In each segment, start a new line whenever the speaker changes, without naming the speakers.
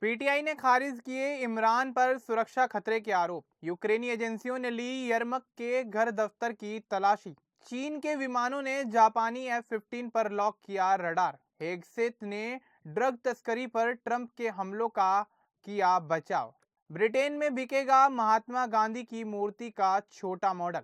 PTI ने खारिज किए इमरान पर सुरक्षा खतरे के आरोप। यूक्रेनी एजेंसियों ने ली यरमक के घर दफ्तर की तलाशी। चीन के विमानों ने जापानी F-15 पर लॉक किया रडार। हेगसेथ ने ड्रग तस्करी पर ट्रंप के हमलों का किया बचाव। ब्रिटेन में बिकेगा महात्मा गांधी की मूर्ति का छोटा मॉडल।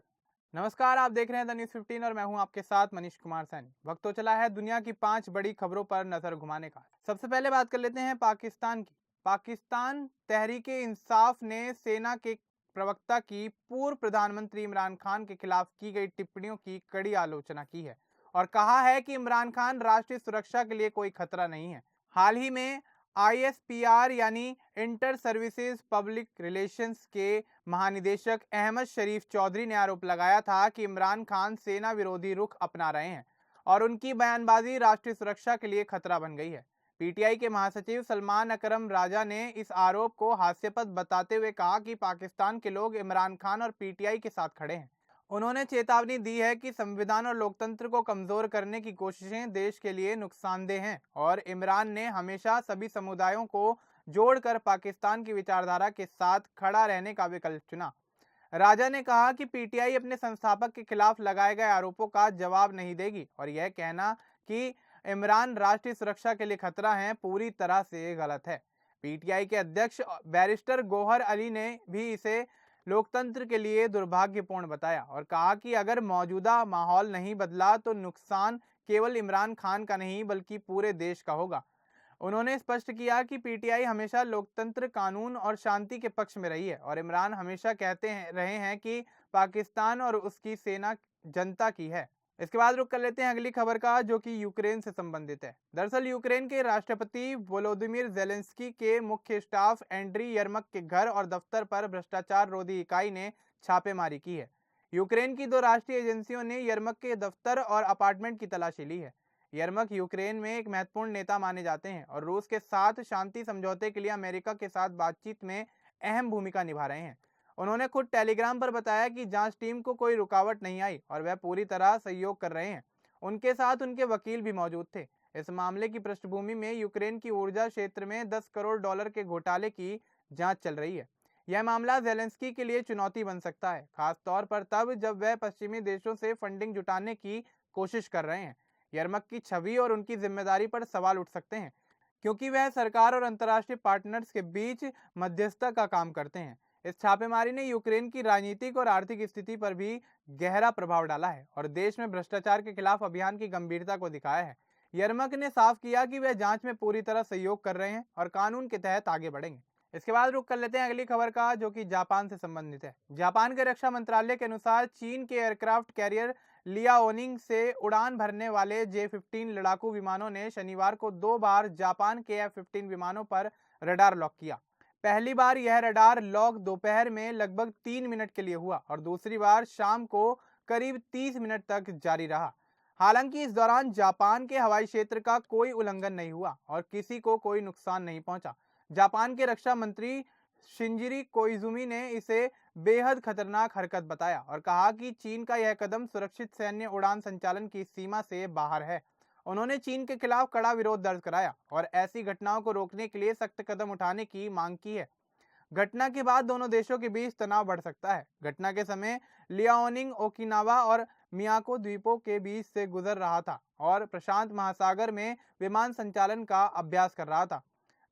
नमस्कार, आप देख रहे हैं द न्यूज़ 15 और मैं हूं आपके साथ मनीष कुमार सैनी। वक्त तो चला है दुनिया की 5 बड़ी खबरों पर नजर घुमाने का। सबसे पहले बात कर लेते हैं पाकिस्तान की। पाकिस्तान तहरीके इंसाफ ने सेना के प्रवक्ता की पूर्व प्रधानमंत्री इमरान खान के खिलाफ की गई टिप्पणियों की कड़ी आलोचना की है और कहा है कि इमरान खान राष्ट्रीय सुरक्षा के लिए कोई खतरा नहीं है। हाल ही में ISPR यानी इंटर सर्विसेज पब्लिक रिलेशंस के महानिदेशक अहमद शरीफ चौधरी ने आरोप लगाया था कि इमरान खान सेना विरोधी रुख अपना रहे हैं और उनकी बयानबाजी राष्ट्रीय सुरक्षा के लिए खतरा बन गई है। पीटीआई के महासचिव सलमान अकरम राजा ने इस आरोप को हास्यास्पद बताते हुए कहा कि पाकिस्तान के लोग इमरान खान और पीटीआई के साथ खड़े हैं। उन्होंने चेतावनी दी है कि संविधान और लोकतंत्र को कमजोर करने की कोशिशें देश के लिए नुकसानदेह हैं और इमरान ने हमेशा सभी समुदायों को जोड़कर पाकिस्तान की विचारधारा के साथ खड़ा रहने का विकल्प चुना। राजा ने कहा कि पीटीआई अपने संस्थापक के खिलाफ लगाए गए आरोपों का जवाब नहीं देगी और यह कहना कि इमरान राष्ट्रीय सुरक्षा के लिए खतरा है पूरी तरह से गलत है। पीटीआई के अध्यक्ष बैरिस्टर गौहर अली ने भी इसे लोकतंत्र के लिए दुर्भाग्यपूर्ण बताया और कहा कि अगर मौजूदा माहौल नहीं बदला तो नुकसान केवल इमरान खान का नहीं बल्कि पूरे देश का होगा। उन्होंने स्पष्ट किया कि पीटीआई हमेशा लोकतंत्र, कानून और शांति के पक्ष में रही है और इमरान हमेशा रहे हैं कि पाकिस्तान और उसकी सेना जनता की है। इसके बाद रुक कर लेते हैं अगली खबर का, जो कि यूक्रेन से संबंधित है। दरअसल यूक्रेन के राष्ट्रपति वोलोदिमीर जेलेंस्की के मुख्य स्टाफ एंड्री यरमक के घर और दफ्तर पर भ्रष्टाचार रोधी इकाई ने छापेमारी की है। यूक्रेन की 2 राष्ट्रीय एजेंसियों ने यरमक के दफ्तर और अपार्टमेंट की तलाशी ली है। यरमक यूक्रेन में एक महत्वपूर्ण नेता माने जाते हैं और रूस के साथ शांति समझौते के लिए अमेरिका के साथ बातचीत में अहम भूमिका निभा रहे हैं। उन्होंने खुद टेलीग्राम पर बताया कि जांच टीम को कोई रुकावट नहीं आई और वह पूरी तरह सहयोग कर रहे हैं। उनके साथ उनके वकील भी मौजूद थे। इस मामले की पृष्ठभूमि में यूक्रेन की ऊर्जा क्षेत्र में $10 करोड़ के घोटाले की जांच चल रही है। यह मामला जेलेंस्की के लिए चुनौती बन सकता है, खासतौर पर तब जब वह पश्चिमी देशों से फंडिंग जुटाने की कोशिश कर रहे हैं। यरमक की छवि और उनकी जिम्मेदारी पर सवाल उठ सकते हैं, क्योंकि वह सरकार और अंतर्राष्ट्रीय पार्टनर्स के बीच मध्यस्थता का काम करते हैं। इस छापेमारी ने यूक्रेन की राजनीतिक और आर्थिक स्थिति पर भी गहरा प्रभाव डाला है और देश में भ्रष्टाचार के खिलाफ अभियान की गंभीरता को दिखाया है। यरमक ने साफ किया कि वह जांच में पूरी तरह सहयोग कर रहे हैं और कानून के तहत आगे बढ़ेंगे। इसके बाद रुक कर लेते हैं अगली खबर का, जो कि जापान से संबंधित है। जापान के रक्षा मंत्रालय के अनुसार चीन के एयरक्राफ्ट कैरियर लियाओनिंग से उड़ान भरने वाले J-15 लड़ाकू विमानों ने शनिवार को 2 बार जापान के F-15 विमानों पर रडार लॉक किया। पहली बार यह रडार लॉक दोपहर में लगभग 3 मिनट के लिए हुआ और दूसरी बार शाम को करीब 30 मिनट तक जारी रहा। हालांकि इस दौरान जापान के हवाई क्षेत्र का कोई उल्लंघन नहीं हुआ और किसी को कोई नुकसान नहीं पहुंचा। जापान के रक्षा मंत्री शिंजिरी कोइजुमी ने इसे बेहद खतरनाक हरकत बताया और कहा कि चीन का यह कदम सुरक्षित सैन्य उड़ान संचालन की सीमा से बाहर है। उन्होंने चीन के खिलाफ कड़ा विरोध दर्ज कराया और ऐसी घटनाओं को रोकने के लिए सख्त कदम उठाने की मांग की है। घटना के बाद दोनों देशों के बीच तनाव बढ़ सकता है। घटना के समय लियाओनिंग ओकिनावा और मियाको द्वीपों के बीच से गुजर रहा था और प्रशांत महासागर में विमान संचालन का अभ्यास कर रहा था।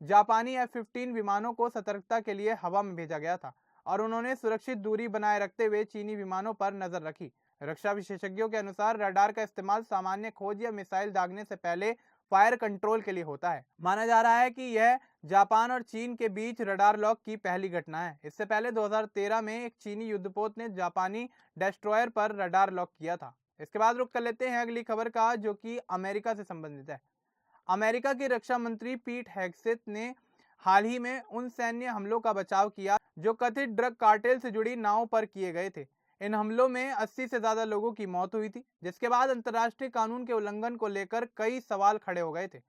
जापानी F-15 विमानों को सतर्कता के लिए हवा में भेजा गया था और उन्होंने सुरक्षित दूरी बनाए रखते हुए चीनी विमानों पर नजर रखी। रक्षा विशेषज्ञों के अनुसार रडार का इस्तेमाल सामान्य खोज या मिसाइल दागने से पहले फायर कंट्रोल के लिए होता है। माना जा रहा है कि यह जापान और चीन के बीच रडार लॉक की पहली घटना है। इससे पहले 2013 में एक चीनी युद्धपोत ने जापानी डेस्ट्रॉयर पर रडार लॉक किया था। इसके बाद रुक कर लेते हैं अगली खबर का, जो कि अमेरिका से संबंधित है। अमेरिका के रक्षा मंत्री पीट हेगसेथ ने हाल ही में उन सैन्य हमलों का बचाव किया जो कथित ड्रग कार्टेल से जुड़ी नावों पर किए गए थे। इन हमलों में 80 से ज्यादा लोगों की मौत हुई थी, जिसके बाद अंतर्राष्ट्रीय कानून के उल्लंघन को लेकर कई सवाल खड़े हो गए थे।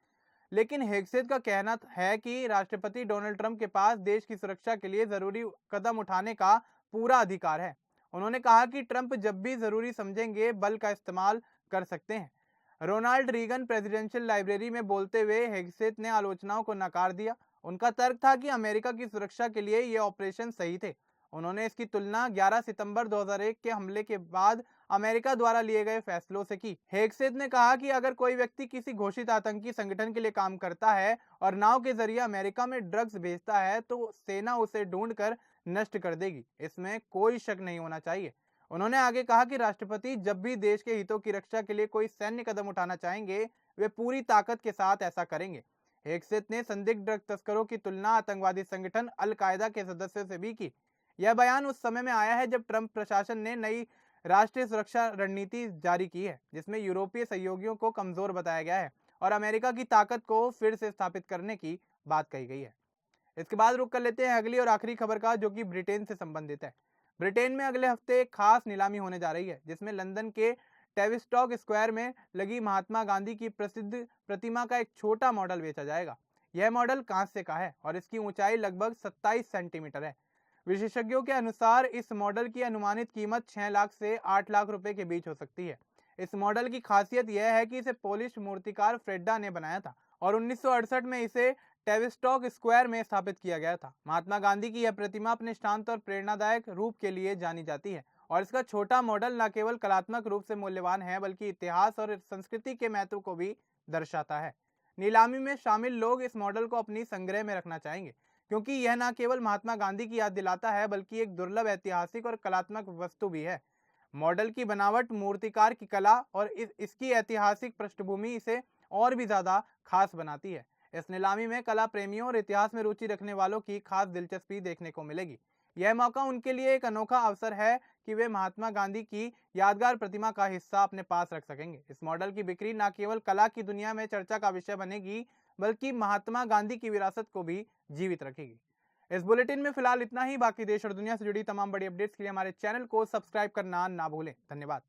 लेकिन हेगसेथ का कहना है कि राष्ट्रपति डोनाल्ड ट्रंप के पास देश की सुरक्षा के लिए जरूरी कदम उठाने का पूरा अधिकार है। उन्होंने कहा कि ट्रंप जब भी जरूरी समझेंगे बल का इस्तेमाल कर सकते हैं। रोनाल्ड रीगन प्रेसिडेंशियल लाइब्रेरी में बोलते हुए हेगसेथ ने आलोचनाओं को नकार दिया उनका तर्क था कि अमेरिका की सुरक्षा के लिए ये ऑपरेशन सही थे। उन्होंने इसकी तुलना 11 सितंबर 2001 के हमले के बाद अमेरिका द्वारा लिए गए फैसलों से की। हेगसेथ ने कहा कि अगर कोई व्यक्ति किसी घोषित आतंकी संगठन के लिए काम करता है और नाव के जरिए अमेरिका में ड्रग्स भेजता है तो सेना उसे ढूंढकर नष्ट कर देगी, इसमें कोई शक नहीं होना चाहिए। उन्होंने आगे कहा कि राष्ट्रपति जब भी देश के हितों की रक्षा के लिए कोई सैन्य कदम उठाना चाहेंगे, वे पूरी ताकत के साथ ऐसा करेंगे। हेगसेथ ने संदिग्ध ड्रग तस्करों की तुलना आतंकवादी संगठन अल कायदा के सदस्यों से भी की। यह बयान उस समय में आया है जब ट्रंप प्रशासन ने नई राष्ट्रीय सुरक्षा रणनीति जारी की है, जिसमें यूरोपीय सहयोगियों को कमजोर बताया गया है और अमेरिका की ताकत को फिर से स्थापित करने की बात कही गई है। इसके बाद रुक कर लेते हैं अगली और आखिरी खबर का, जो कि ब्रिटेन से संबंधित है। ब्रिटेन में अगले हफ्ते एक खास नीलामी होने जा रही है, जिसमें लंदन के टेविस्टॉक स्क्वायर में लगी महात्मा गांधी की प्रसिद्ध प्रतिमा का एक छोटा मॉडल बेचा जाएगा। यह मॉडल कांस्य का है और इसकी ऊंचाई लगभग 27 सेंटीमीटर है। विशेषज्ञों के अनुसार इस मॉडल की अनुमानित कीमत 6 लाख से 8 लाख रुपए के बीच हो सकती है। इस मॉडल की खासियत यह है कि इसे पोलिश मूर्तिकार फ्रेडा ने बनाया था और 1968 में इसे टेविस्टॉक स्क्वायर में स्थापित किया गया था। महात्मा गांधी की यह प्रतिमा अपने शांत और प्रेरणादायक रूप के लिए जानी जाती है और इसका छोटा मॉडल न केवल कलात्मक रूप से मूल्यवान है बल्कि इतिहास और संस्कृति के महत्व को भी दर्शाता है। नीलामी में शामिल लोग इस मॉडल को अपनी संग्रह में रखना चाहेंगे, क्योंकि यह न केवल महात्मा गांधी की याद दिलाता है बल्कि एक दुर्लभ ऐतिहासिक और कलात्मक वस्तु भी है। मॉडल की बनावट, मूर्तिकार की कला और इसकी ऐतिहासिक पृष्ठभूमि इसे और भी ज्यादा खास बनाती है। इस नीलामी में कला प्रेमियों और इतिहास में रुचि रखने वालों की खास दिलचस्पी देखने को मिलेगी। यह मौका उनके लिए एक अनोखा अवसर है कि वे महात्मा गांधी की यादगार प्रतिमा का हिस्सा अपने पास रख सकेंगे। इस मॉडल की बिक्री न केवल कला की दुनिया में चर्चा का विषय बनेगी बल्कि महात्मा गांधी की विरासत को भी जीवित रखेगी। इस बुलेटिन में फिलहाल इतना ही। बाकी देश और दुनिया से जुड़ी तमाम बड़ी अपडेट्स के लिए हमारे चैनल को सब्सक्राइब करना ना भूलें। धन्यवाद।